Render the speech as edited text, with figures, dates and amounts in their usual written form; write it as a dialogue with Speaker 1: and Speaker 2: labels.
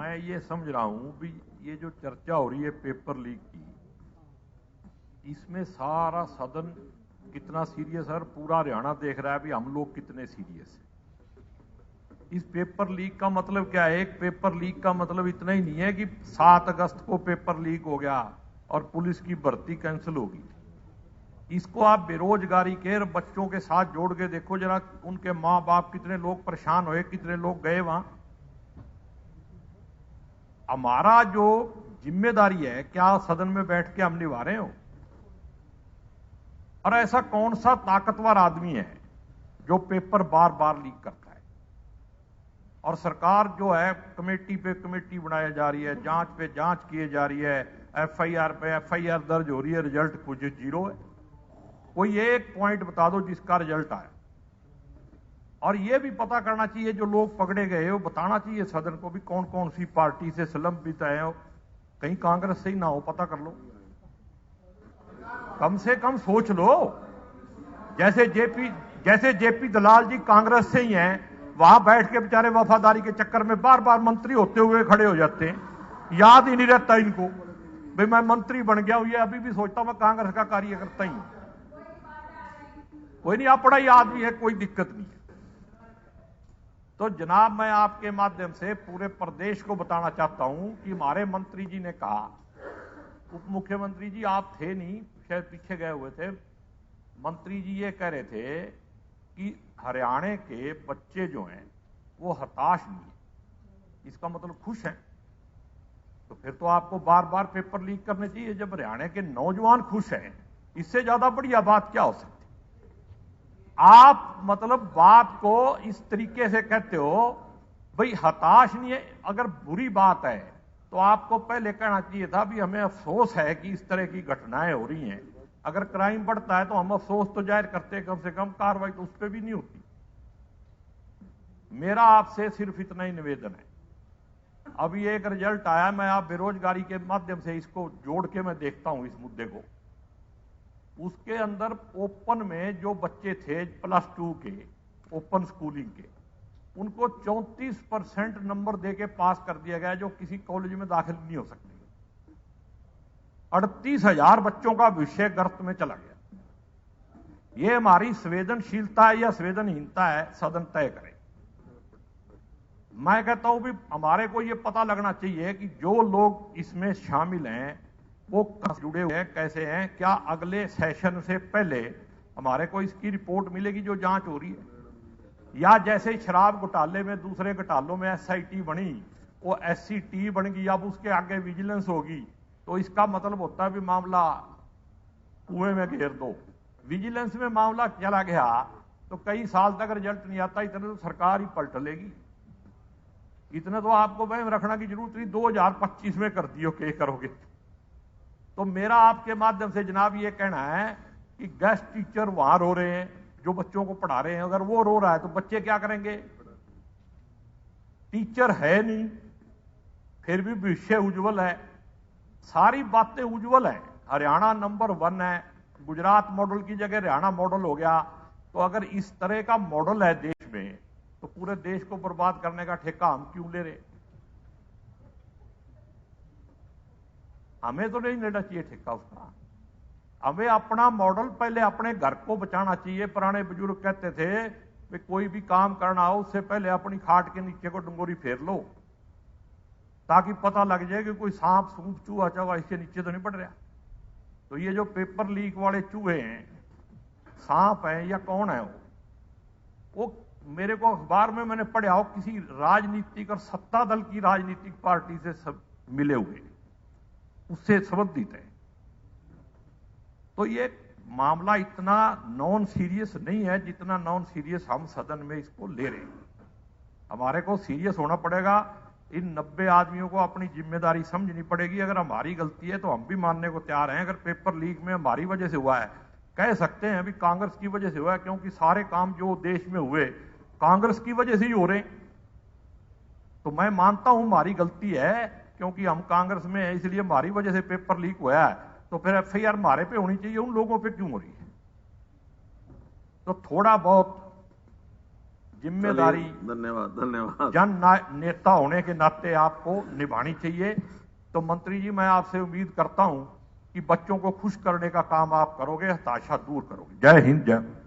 Speaker 1: मैं ये समझ रहा हूं भी ये जो चर्चा हो रही है पेपर लीक की, इसमें सारा सदन कितना सीरियस है और पूरा हरियाणा देख रहा है भी हम लोग कितने सीरियस हैं। इस पेपर लीक का मतलब क्या है? एक पेपर लीक का मतलब इतना ही नहीं है कि 7 अगस्त को पेपर लीक हो गया और पुलिस की भर्ती कैंसिल होगी। इसको आप बेरोजगारी के बच्चों के साथ जोड़ के देखो जरा, उनके मां बाप कितने लोग परेशान हुए, कितने लोग गए वहां। हमारा जो जिम्मेदारी है क्या सदन में बैठ के हम निभा रहे हो? और ऐसा कौन सा ताकतवर आदमी है जो पेपर बार बार लीक करता है? और सरकार जो है कमेटी पे कमेटी बनाई जा रही है, जांच पे जांच किए जा रही है, एफआईआर पे एफआईआर दर्ज हो रही है, रिजल्ट कुछ जीरो है। कोई एक पॉइंट बता दो जिसका रिजल्ट आया। और यह भी पता करना चाहिए जो लोग पकड़े गए हो, बताना चाहिए सदन को भी कौन कौन सी पार्टी से संलग्नित है, कहीं कांग्रेस से ही ना हो, पता कर लो। कम से कम सोच लो। जैसे जेपी दलाल जी कांग्रेस से ही हैं, वहां बैठ के बेचारे वफादारी के चक्कर में बार बार मंत्री होते हुए खड़े हो जाते हैं। याद ही नहीं रहता इनको भाई मैं मंत्री बन गया हूं। ये अभी भी सोचता हूं मैं कांग्रेस का कार्यकर्ता ही हूं। कोई नहीं, अपना ही आदमी है, कोई दिक्कत नहीं है। तो जनाब, मैं आपके माध्यम से पूरे प्रदेश को बताना चाहता हूं कि हमारे मंत्री जी ने कहा, उप मुख्यमंत्री जी आप थे नहीं, शायद पीछे गए हुए थे, मंत्री जी ये कह रहे थे कि हरियाणा के बच्चे जो हैं वो हताश नहीं है। इसका मतलब खुश हैं। तो फिर तो आपको बार बार पेपर लीक करने चाहिए। जब हरियाणा के नौजवान खुश हैं, इससे ज्यादा बढ़िया बात क्या हो सकती? आप मतलब बात को इस तरीके से कहते हो भाई हताश नहीं है। अगर बुरी बात है तो आपको पहले कहना चाहिए था भी हमें अफसोस है कि इस तरह की घटनाएं हो रही हैं। अगर क्राइम बढ़ता है तो हम अफसोस तो जाहिर करते हैं, कम से कम कार्रवाई तो उस पर भी नहीं होती। मेरा आपसे सिर्फ इतना ही निवेदन है। अभी एक रिजल्ट आया, मैं आप बेरोजगारी के माध्यम से इसको जोड़ के मैं देखता हूं इस मुद्दे को। उसके अंदर ओपन में जो बच्चे थे +2 के ओपन स्कूलिंग के, उनको 34% नंबर देके पास कर दिया गया, जो किसी कॉलेज में दाखिल नहीं हो सकते। 38,000 बच्चों का विषय गर्त में चला गया। यह हमारी संवेदनशीलता है या संवेदनहीनता है, सदन तय करे। मैं कहता हूं भी हमारे को यह पता लगना चाहिए कि जो लोग इसमें शामिल हैं वो कहां जुड़े हुए हैं, कैसे हैं, क्या अगले सेशन से पहले हमारे को इसकी रिपोर्ट मिलेगी जो जांच हो रही है? या जैसे शराब घोटाले में दूसरे घोटालों में एसआईटी बनी, वो एससीटी बन गई, अब उसके आगे विजिलेंस होगी, तो इसका मतलब होता है भी मामला कुएं में घेर दो। विजिलेंस में मामला चला गया तो कई साल तक रिजल्ट नहीं आता, इतने तो सरकार ही पलट लेगी। इतने तो आपको वहम रखना की जरूरत नहीं, 2025 में कर दियो के करोगे। तो मेरा आपके माध्यम से जनाब ये कहना है कि गेस्ट टीचर वहां रो रहे हैं जो बच्चों को पढ़ा रहे हैं। अगर वो रो रहा है तो बच्चे क्या करेंगे? टीचर है नहीं, फिर भी भविष्य उज्जवल है, सारी बातें उज्जवल है। हरियाणा नंबर 1 है, गुजरात मॉडल की जगह हरियाणा मॉडल हो गया। तो अगर इस तरह का मॉडल है देश में, तो पूरे देश को बर्बाद करने का ठेका हम क्यों ले रहे? हमें तो नहीं लेना चाहिए ठेका उसका। हमें अपना मॉडल, पहले अपने घर को बचाना चाहिए। पुराने बुजुर्ग कहते थे कि कोई भी काम करना हो उससे पहले अपनी खाट के नीचे को डंगोरी फेर लो, ताकि पता लग जाए कि कोई सांप सूप चूहा चावा इसके नीचे तो नहीं पड़ रहा। तो ये जो पेपर लीक वाले चूहे हैं, सांप हैं या कौन है वो मेरे को अखबार में मैंने पढ़ा हो किसी राजनीतिक और सत्ता दल की राजनीतिक पार्टी से सब मिले हुए, उससे संबंधित है। तो ये मामला इतना नॉन सीरियस नहीं है जितना नॉन सीरियस हम सदन में इसको ले रहे हैं। हमारे को सीरियस होना पड़ेगा। इन 90 आदमियों को अपनी जिम्मेदारी समझनी पड़ेगी। अगर हमारी गलती है तो हम भी मानने को तैयार हैं। अगर पेपर लीक में हमारी वजह से हुआ है, कह सकते हैं अभी कांग्रेस की वजह से हुआ है, क्योंकि सारे काम जो देश में हुए कांग्रेस की वजह से ही हो रहे हैं। तो मैं मानता हूं हमारी गलती है, क्योंकि हम कांग्रेस में है, इसलिए हमारी वजह से पेपर लीक हुआ है। तो फिर एफआईआर हमारे पे होनी चाहिए, उन लोगों पे क्यों हो रही है? तो थोड़ा बहुत जिम्मेदारी
Speaker 2: धन्यवाद
Speaker 1: नेता होने के नाते आपको निभानी चाहिए। तो मंत्री जी, मैं आपसे उम्मीद करता हूं कि बच्चों को खुश करने का काम आप करोगे, हताशा दूर करोगे। जय हिंद, जय।